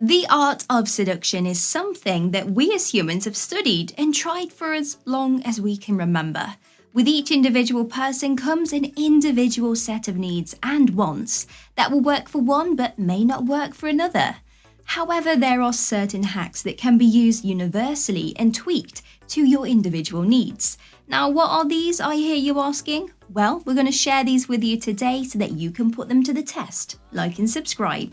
The art of seduction is something that we as humans have studied and tried for as long as we can remember. With each individual person comes an individual set of needs and wants that will work for one but may not work for another. However, there are certain hacks that can be used universally and tweaked to your individual needs. Now, what are these, I hear you asking? Well, we're going to share these with you today so that you can put them to the test. Like and subscribe.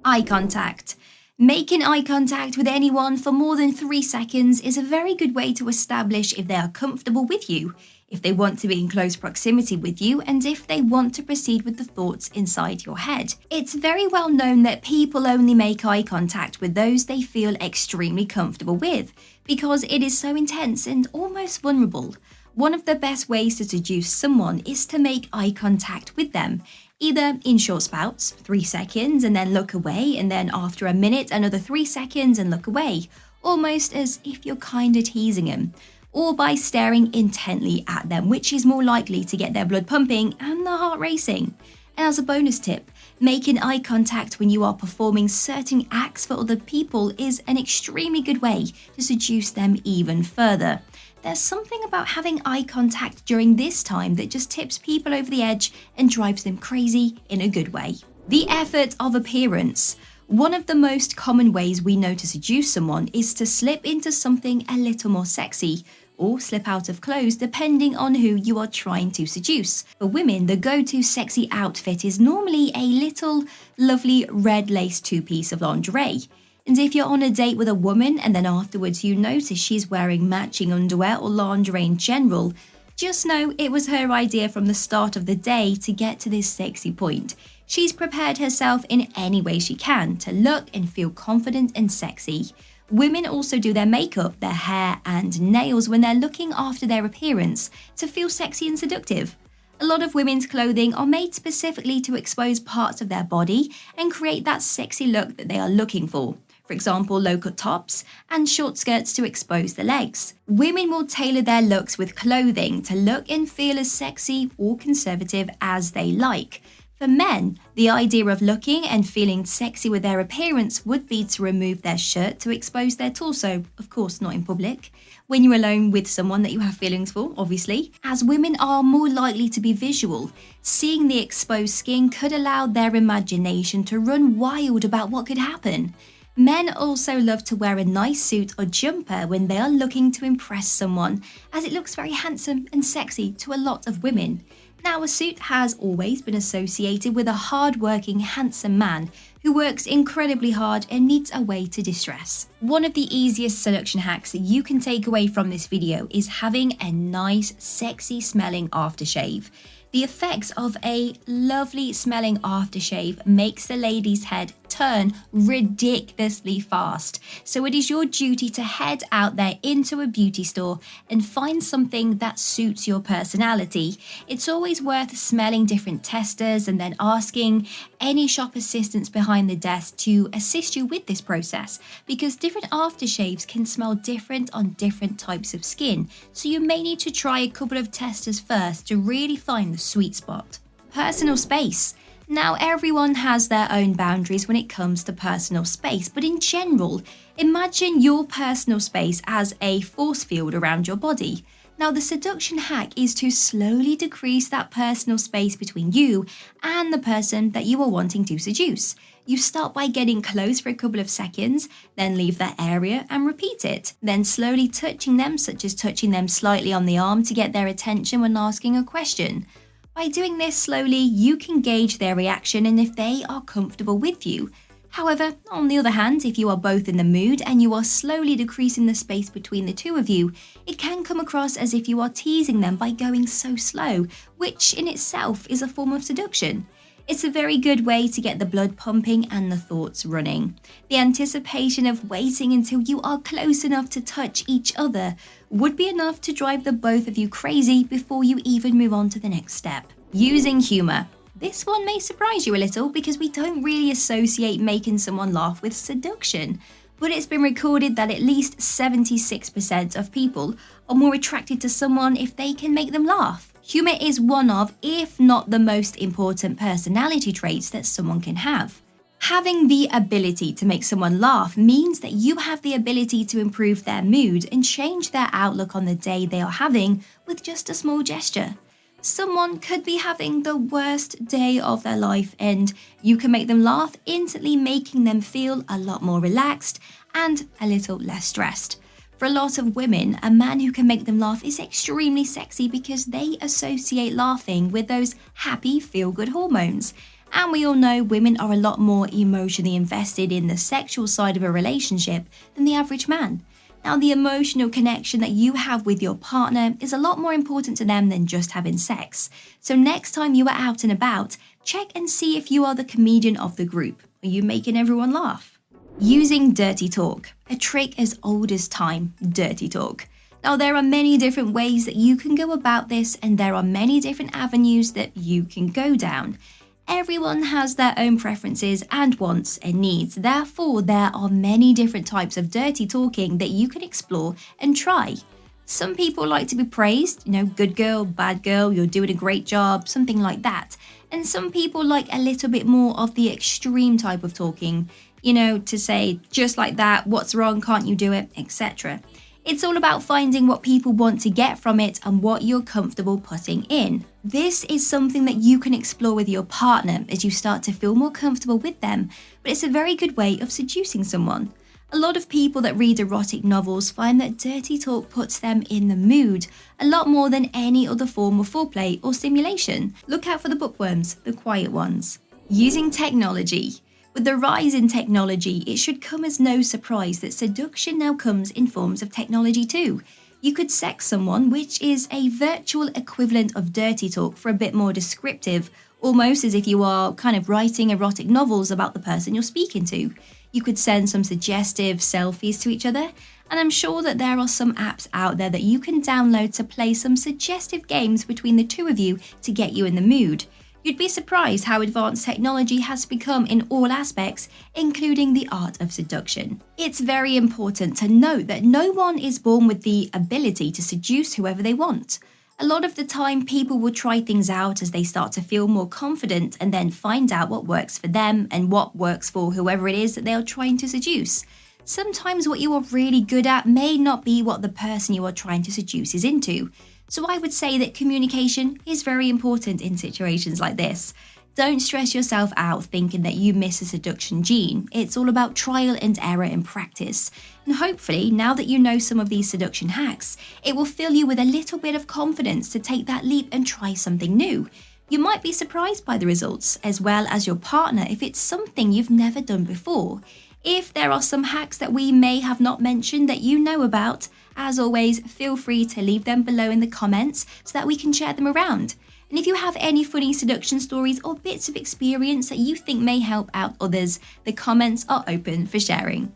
Eye contact. Making eye contact with anyone for more than 3 seconds is a very good way to establish if they are comfortable with you, if they want to be in close proximity with you, and if they want to proceed with the thoughts inside your head. It's very well known that people only make eye contact with those they feel extremely comfortable with, because it is so intense and almost vulnerable. One of the best ways to seduce someone is to make eye contact with them, either in short spouts, 3 seconds and then look away, and then after a minute another 3 seconds and look away, almost as if you're kinda teasing them, or by staring intently at them, which is more likely to get their blood pumping and the heart racing. And as a bonus tip, making eye contact when you are performing certain acts for other people is an extremely good way to seduce them even further. There's something about having eye contact during this time that just tips people over the edge and drives them crazy in a good way. The effort of appearance. One of the most common ways we know to seduce someone is to slip into something a little more sexy, or slip out of clothes depending on who you are trying to seduce. For women, the go-to sexy outfit is normally a little lovely red lace two-piece of lingerie. And if you're on a date with a woman and then afterwards you notice she's wearing matching underwear or lingerie in general, just know it was her idea from the start of the day to get to this sexy point. She's prepared herself in any way she can to look and feel confident and sexy. Women also do their makeup, their hair and nails when they're looking after their appearance to feel sexy and seductive. A lot of women's clothing are made specifically to expose parts of their body and create that sexy look that they are looking for. For example, low-cut tops and short skirts to expose the legs. Women will tailor their looks with clothing to look and feel as sexy or conservative as they like. For men, the idea of looking and feeling sexy with their appearance would be to remove their shirt to expose their torso, of course not in public, when you're alone with someone that you have feelings for, obviously. As women are more likely to be visual, seeing the exposed skin could allow their imagination to run wild about what could happen. Men also love to wear a nice suit or jumper when they are looking to impress someone, as it looks very handsome and sexy to a lot of women. Now, a suit has always been associated with a hard-working, handsome man who works incredibly hard and needs a way to distress. One of the easiest seduction hacks that you can take away from this video is having a nice, sexy-smelling aftershave. The effects of a lovely smelling aftershave makes the lady's head turn ridiculously fast. So it is your duty to head out there into a beauty store and find something that suits your personality. It's always worth smelling different testers and then asking any shop assistants behind the desk to assist you with this process, because different aftershaves can smell different on different types of skin. So you may need to try a couple of testers first to really find the sweet spot. Personal space. Now, everyone has their own boundaries when it comes to personal space, but in general, imagine your personal space as a force field around your body. Now, the seduction hack is to slowly decrease that personal space between you and the person that you are wanting to seduce. You start by getting close for a couple of seconds, then leave that area and repeat it. Then slowly touching them, such as touching them slightly on the arm to get their attention when asking a question. By doing this slowly, you can gauge their reaction and if they are comfortable with you. However, on the other hand, if you are both in the mood and you are slowly decreasing the space between the two of you, it can come across as if you are teasing them by going so slow, which in itself is a form of seduction. It's a very good way to get the blood pumping and the thoughts running. The anticipation of waiting until you are close enough to touch each other would be enough to drive the both of you crazy before you even move on to the next step. Using humor. This one may surprise you a little because we don't really associate making someone laugh with seduction, but it's been recorded that at least 76% of people are more attracted to someone if they can make them laugh. Humour is one of, if not the most important personality traits that someone can have. Having the ability to make someone laugh means that you have the ability to improve their mood and change their outlook on the day they are having with just a small gesture. Someone could be having the worst day of their life and you can make them laugh, instantly making them feel a lot more relaxed and a little less stressed. For a lot of women, a man who can make them laugh is extremely sexy because they associate laughing with those happy, feel-good hormones. And we all know women are a lot more emotionally invested in the sexual side of a relationship than the average man. Now, the emotional connection that you have with your partner is a lot more important to them than just having sex. So next time you are out and about, check and see if you are the comedian of the group. Are you making everyone laugh? Using dirty talk, a trick as old as time, dirty talk. Now, there are many different ways that you can go about this, and there are many different avenues that you can go down. Everyone has their own preferences and wants and needs. Therefore, there are many different types of dirty talking that you can explore and try. Some people like to be praised, good girl, bad girl, you're doing a great job, something like that. And some people like a little bit more of the extreme type of talking, to say, just like that, what's wrong, can't you do it, etc. It's all about finding what people want to get from it and what you're comfortable putting in. This is something that you can explore with your partner as you start to feel more comfortable with them, but it's a very good way of seducing someone. A lot of people that read erotic novels find that dirty talk puts them in the mood a lot more than any other form of foreplay or stimulation. Look out for the bookworms, the quiet ones. Using technology. With the rise in technology, it should come as no surprise that seduction now comes in forms of technology too. You could sex someone, which is a virtual equivalent of dirty talk for a bit more descriptive, almost as if you are kind of writing erotic novels about the person you're speaking to. You could send some suggestive selfies to each other, and I'm sure that there are some apps out there that you can download to play some suggestive games between the two of you to get you in the mood. You'd be surprised how advanced technology has become in all aspects, including the art of seduction. It's very important to note that no one is born with the ability to seduce whoever they want. A lot of the time, people will try things out as they start to feel more confident and then find out what works for them and what works for whoever it is that they are trying to seduce. Sometimes what you are really good at may not be what the person you are trying to seduce is into. So I would say that communication is very important in situations like this. Don't stress yourself out thinking that you miss a seduction gene. It's all about trial and error and practice. And hopefully, now that you know some of these seduction hacks, it will fill you with a little bit of confidence to take that leap and try something new. You might be surprised by the results, as well as your partner if it's something you've never done before. If there are some hacks that we may have not mentioned that you know about, as always, feel free to leave them below in the comments so that we can share them around. And if you have any funny seduction stories or bits of experience that you think may help out others, the comments are open for sharing.